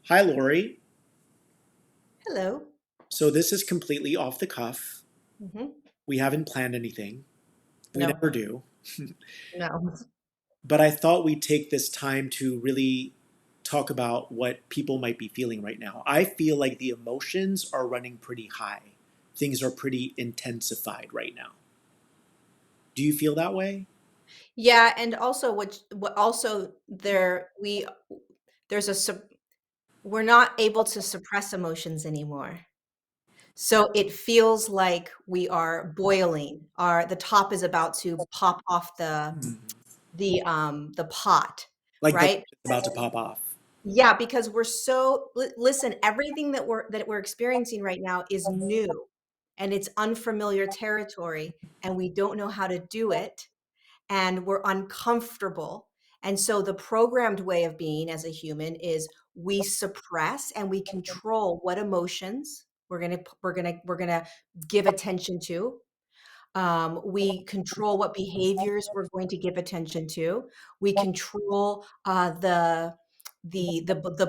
Hi, Lorie. Hello. So this is completely off the cuff. Hmm. We haven't planned anything. We No, never do. no. But I thought we'd take this time to really talk about what people might be feeling right now. I feel like the emotions are running pretty high. Things are pretty intensified right now. Do you feel that way? Yeah, and also what also there's we're not able to suppress emotions anymore. So it feels like we are boiling. The top is about to pop off Mhm. the pot, Like the lid right? is about to pop off. Yeah, because we're so listen, everything that we're experiencing right now is new and it's unfamiliar territory and we don't know how to do it and we're uncomfortable. And so the programmed way of being as a human is we suppress and we control what emotions we're going to give attention to. We control what behaviors we're going to give attention to. We control the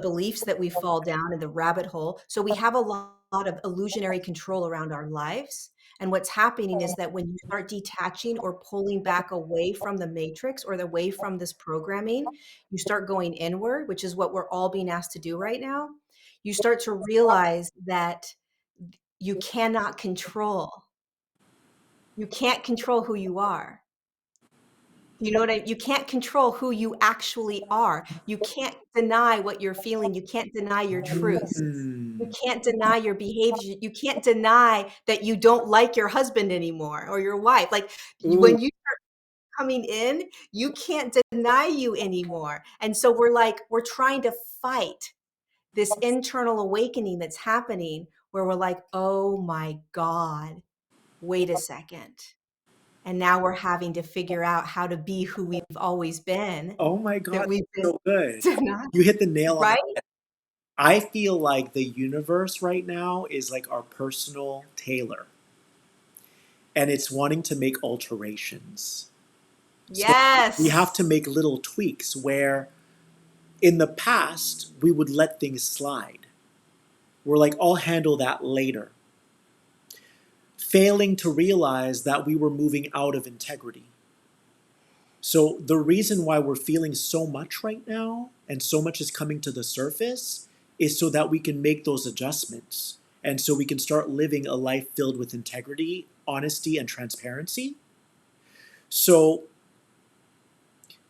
beliefs that we fall down in the rabbit hole. So we have a lot of illusionary control around our lives. And what's happening is that when you start detaching or pulling back away from the matrix or away from this programming, you start going inward, which is what we're all being asked to do right now. You start to realize that you cannot control you can't control who you are. You know what you can't control who you actually are. You can't deny what you're feeling. You can't deny your truths. You Mm. can't deny your behavior. You can't deny that you don't like your husband anymore or your wife. Like Ooh. when you coming in, you can't deny you anymore. And so we're trying to fight this internal awakening that's happening where we're like, "Oh my God, wait a second." And now we're having to figure out how to be who we've always been, Oh my that God, we've been so good. denied, You hit the nail on the right? head. I feel like the universe right now is like our personal tailor, and it's wanting to make alterations. So we have to Yes. make little tweaks where in the past we would let things slide. We're like, I'll handle that later, failing to realize that we were moving out of integrity. So the reason why we're feeling so much right now and so much is coming to the surface is so that we can make those adjustments and so we can start living a life filled with integrity, honesty, and transparency. So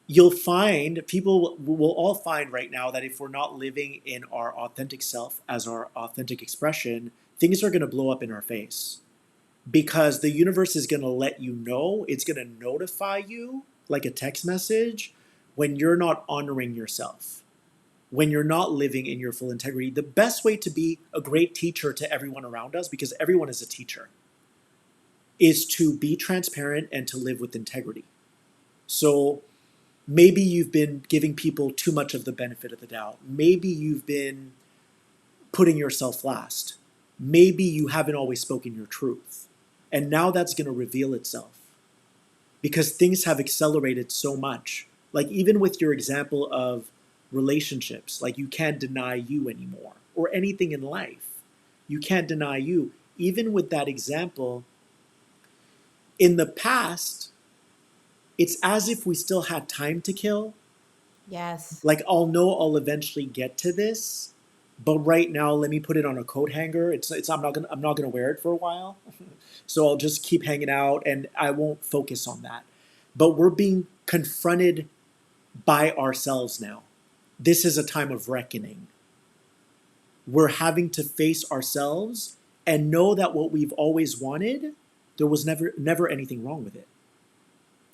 you'll find people will all find right now that if we're not living in our authentic self as our authentic expression, things are going to blow up in our face because the universe is going to let you know, it's going to notify you like a text message when you're not honoring yourself, when you're not living in your full integrity. The best way to be a great teacher to everyone around us, because everyone is a teacher, is to be transparent and to live with integrity. So maybe you've been giving people too much of the benefit of the doubt. Maybe you've been putting yourself last. Maybe you haven't always spoken your truth. And now that's going to reveal itself because things have accelerated so much. Like, even with your example of relationships, like, you can't deny you anymore, or anything in life. You can't deny you. Even with that example, in the past, it's as if we still had time to kill. Yes. Like, I'll know I'll eventually get to this, but right now let me put it on a coat hanger. It's I'm not gonna wear it for a while. So I'll just keep hanging out and I won't focus on that. But we're being confronted by ourselves now. This is a time of reckoning. We're having to face ourselves and know that what we've always wanted, there was never anything wrong with it.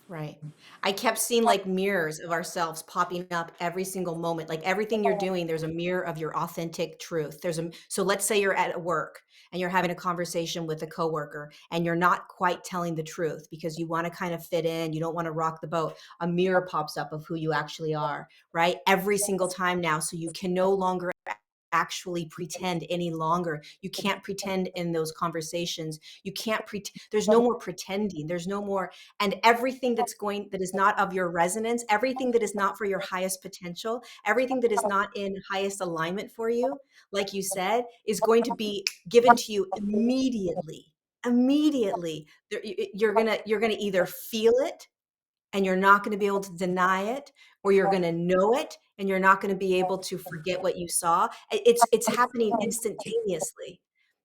Right. I kept seeing like mirrors of ourselves popping up every single moment. Like everything you're doing, there's a mirror of your authentic truth. So let's say you're at work and you're having a conversation with a coworker and you're not quite telling the truth because you want to kind of fit in, you don't want to rock the boat. A mirror pops up of who you actually are, right? Every single time now. So you can no longer actually pretend any longer. You can't pretend in those conversations. You can't there's no more pretending. There's no more, and everything that is not of your resonance, everything that is not for your highest potential, everything that is not in highest alignment for you, like you said, is going to be given to you immediately. Immediately. You're gonna either feel it and you're not going to be able to deny it, or you're going to know it and you're not going to be able to forget what you saw. It's happening instantaneously.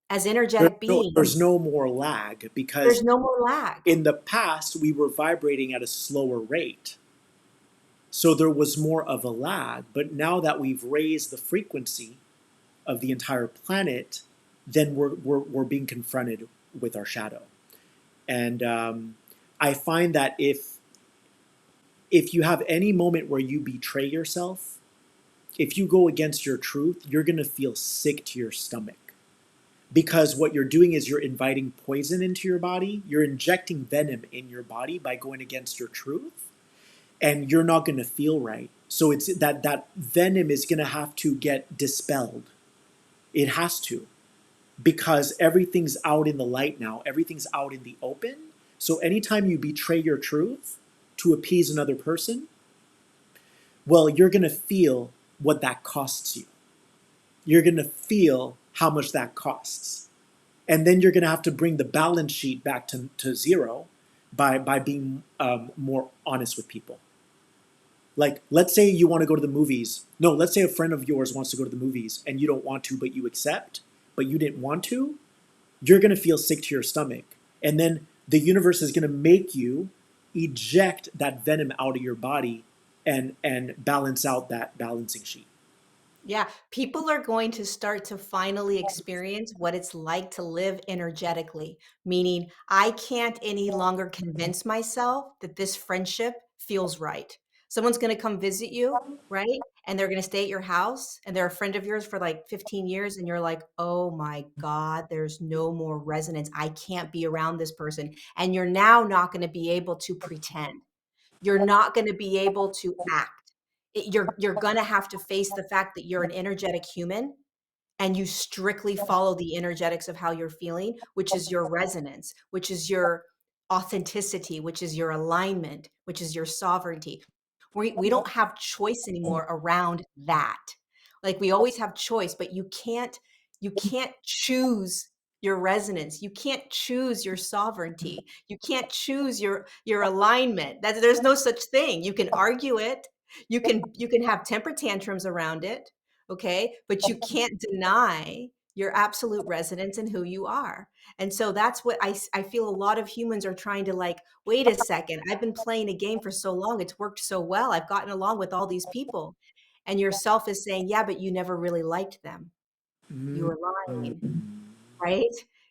As energetic There's beings, no more lag, there's because no more lag. in the past we were vibrating at a slower rate. So there was more of a lag, but now that we've raised the frequency of the entire planet, then we're being confronted with our shadow. And I find that if you have any moment where you betray yourself, if you go against your truth, you're going to feel sick to your stomach. Because what you're doing is you're inviting poison into your body, you're injecting venom in your body by going against your truth, and you're not going to feel right. So it's that venom is going to have to get dispelled. It has to, because everything's out in the light now, everything's out in the open. So anytime you betray your truth to appease another person, well, you're going to feel what that costs you. You're going to feel how much that costs. And then you're going to have to bring the balance sheet back to zero by being more honest with people. Like, let's say you want to go to the movies. No, let's say a friend of yours wants to go to the movies and you don't want to, but you accept, but you didn't want to. You're going to feel sick to your stomach. And then the universe is going to make you eject that venom out of your body and balance out that balancing sheet. Yeah, people are going to start to finally experience what it's like to live energetically, meaning I can't any longer convince myself that this friendship feels right. Someone's going to come visit you, right? And they're going to stay at your house and they're a friend of yours for like 15 years. And you're like, oh my God, there's no more resonance. I can't be around this person. And you're now not going to be able to pretend. You're not going to be able to act. You're going to have to face the fact that you're an energetic human and you strictly follow the energetics of how you're feeling, which is your resonance, which is your authenticity, which is your alignment, which is your sovereignty. We don't have choice anymore around that. Like we always have choice, but you can't choose your resonance. You can't choose your sovereignty. You can't choose your alignment. There's no such thing. You can argue it. You can have temper tantrums around it, okay? But you can't deny your absolute resonance and who you are. And so that's what I feel a lot of humans are trying to like, wait a second, I've been playing a game for so long. It's worked so well. I've gotten along with all these people. And yourself is saying, yeah, but you never really liked them. You Mm. were lying, right?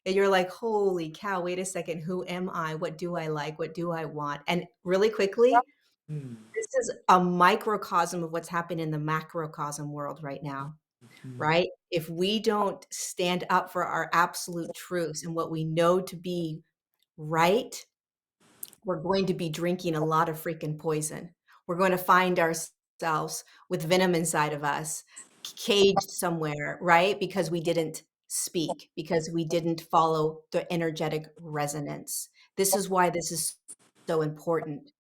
And you're like, holy cow, wait a second. Who am I? What do I like? What do I want? And really quickly, Mm. this is a microcosm of what's happening in the macrocosm world right now, right? If we don't stand up for our absolute truths and what we know to be right, we're going to be drinking a lot of freaking poison. We're going to find ourselves with venom inside of us, caged somewhere, right? Because we didn't speak, because we didn't follow the energetic resonance. This is why this is so important,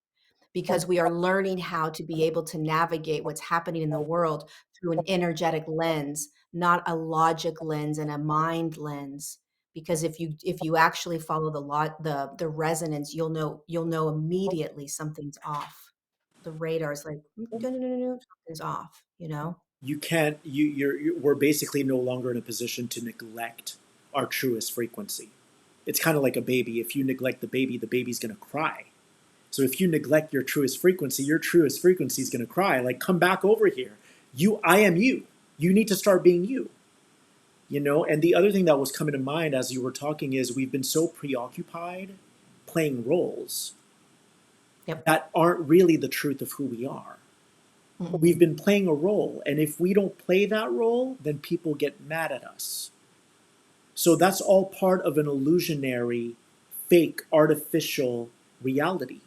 because we are learning how to be able to navigate what's happening in the world through an energetic lens, not a logic lens and a mind lens. Because if you actually follow the resonance, you'll know immediately something's off. The radar is like, no, no, no, no, no, something's off, you know? You can't. We're basically no longer in a position to neglect our truest frequency. It's kind of like a baby. If you neglect the baby's gonna cry. So if you neglect your truest frequency is going to cry, like, come back over here. I am you. You need to start being you. And the other thing that was coming to mind as you were talking is we've been so preoccupied playing roles Yep. that aren't really the truth of who we are. We've Mm-mm. been playing a role, and if we don't play that role, then people get mad at us. So that's all part of an illusionary, fake, artificial reality.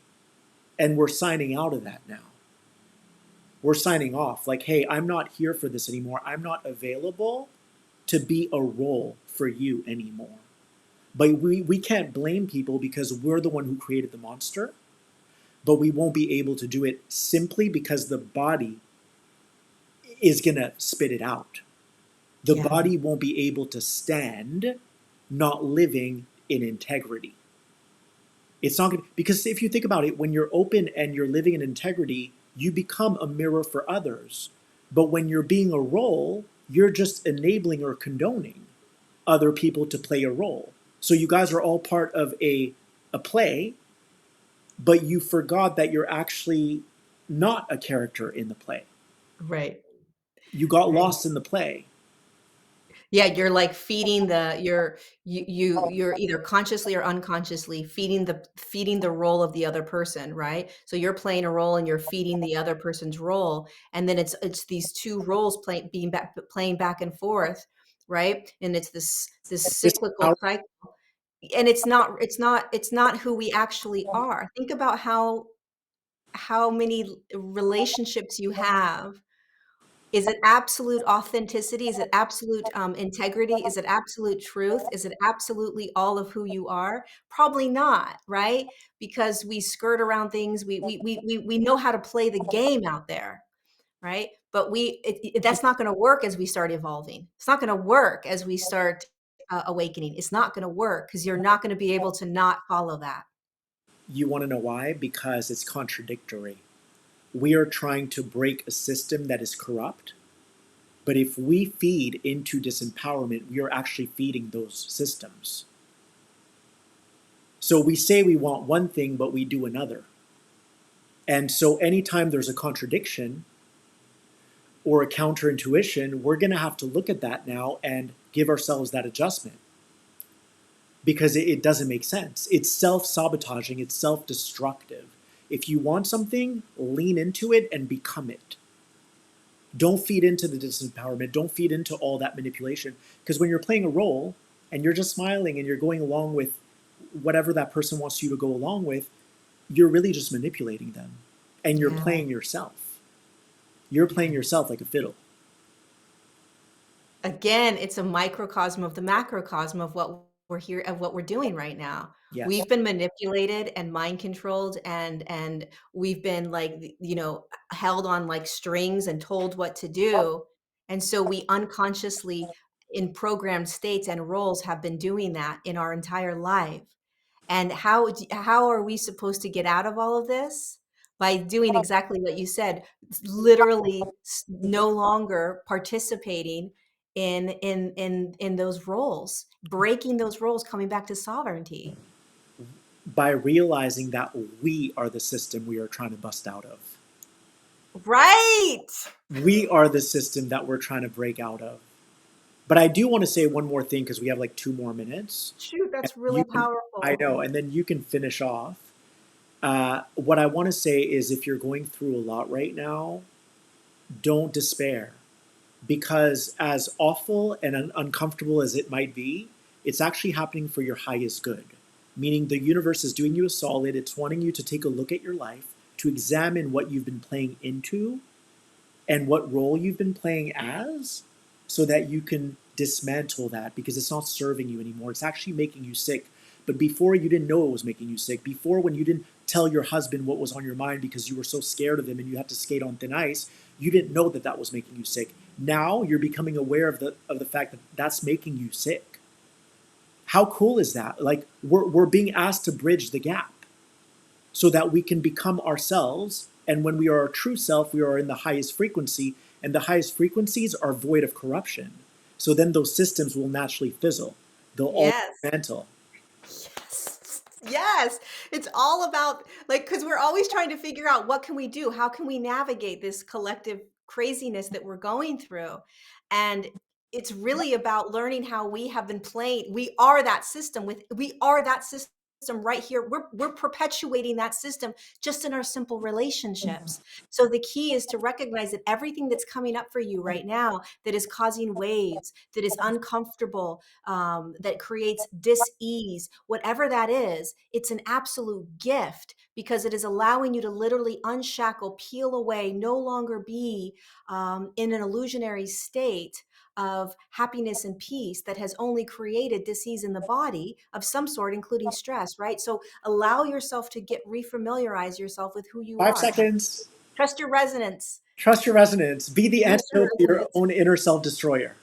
And we're signing out of that now. we're signing off. Like, hey, I'm not here for this anymore. I'm not available to be a role for you anymore. But we can't blame people because we're the one who created the monster, but we won't be able to do it simply because the body is going to spit it out. The Yeah. body won't be able to stand not living in integrity. It's not going to, because if you think about it, when you're open and you're living in integrity, you become a mirror for others. But when you're being a role, you're just enabling or condoning other people to play a role. So you guys are all part of a play, but you forgot that you're actually not a character in the play. Right. You got Right. lost in the play. Yeah, you're like feeding the you're either consciously or unconsciously feeding the role of the other person, right? So you're playing a role and you're feeding the other person's role, and then it's these two roles playing back and forth, right? And it's this This cyclical how cycle, and it's not who we actually are. Think about how many relationships you have. Is it absolute authenticity? Is it absolute, integrity? Is it absolute truth? Is it absolutely all of who you are? Probably not, right? Because we skirt around things. We know how to play the game out there, right? But that's not gonna work as we start evolving. It's not gonna work as we start, awakening. It's not gonna work because 'cause you're not gonna be able to not follow that. you want to know why? Because it's contradictory. We are trying to break a system that is corrupt. But if we feed into disempowerment, we are actually feeding those systems. So we say we want one thing, but we do another. And so anytime there's a contradiction or a counterintuition, we're going to have to look at that now and give ourselves that adjustment because it doesn't make sense. It's self sabotaging, it's self destructive. If you want something, lean into it and become it. Don't feed into the disempowerment. Don't feed into all that manipulation. Because when you're playing a role and you're just smiling and you're going along with whatever that person wants you to go along with, you're really just manipulating them. And you're Yeah, playing yourself. You're playing yeah. yourself like a fiddle. Again, it's a microcosm of the macrocosm of what we're doing right now. Yes. We've been manipulated and mind controlled and we've been like, held on like strings and told what to do. And so we unconsciously in programmed states and roles have been doing that in our entire life. And how are we supposed to get out of all of this? By doing exactly what you said, literally no longer participating in those roles, breaking those roles, coming back to sovereignty. By realizing that we are the system we are trying to bust out of. Right. We are the system that we're trying to break out of. But I do want to say one more thing because we have like 2 more minutes. Shoot, And that's really you can, I powerful. know, and then you can finish off. What I want to say is if you're going through a lot right now, don't despair. Because as awful and uncomfortable as it might be, it's actually happening for your highest good. Meaning the universe is doing you a solid, it's wanting you to take a look at your life, to examine what you've been playing into and what role you've been playing as so that you can dismantle that because it's not serving you anymore. It's actually making you sick. But before you didn't know it was making you sick. Before when you didn't tell your husband what was on your mind because you were so scared of him and you had to skate on thin ice, you didn't know that that was making you sick. Now you're becoming aware of the fact that that's making you sick. How cool is that? Like we're being asked to bridge the gap so that we can become ourselves. And when we are our true self, we are in the highest frequency, and the highest frequencies are void of corruption. So then those systems will naturally fizzle. They'll all Yes. dismantle. Yes. Yes. It's all about like because we're always trying to figure out what can we do? How can we navigate this collective craziness that we're going through? And it's really about learning how we have been playing. We are that system. right here. We're perpetuating that system just in our simple relationships. So the key is to recognize that everything that's coming up for you right now that is causing waves, that is uncomfortable, that creates dis-ease, whatever that is, it's an absolute gift because it is allowing you to literally unshackle, peel away, no longer be in an illusionary state of happiness and peace that has only created disease in the body of some sort, including stress, right? So allow yourself to get refamiliarize yourself with who you Five are. seconds. Trust your resonance. Trust your resonance. Be the Trust your antidote to your resonance. own inner self destroyer.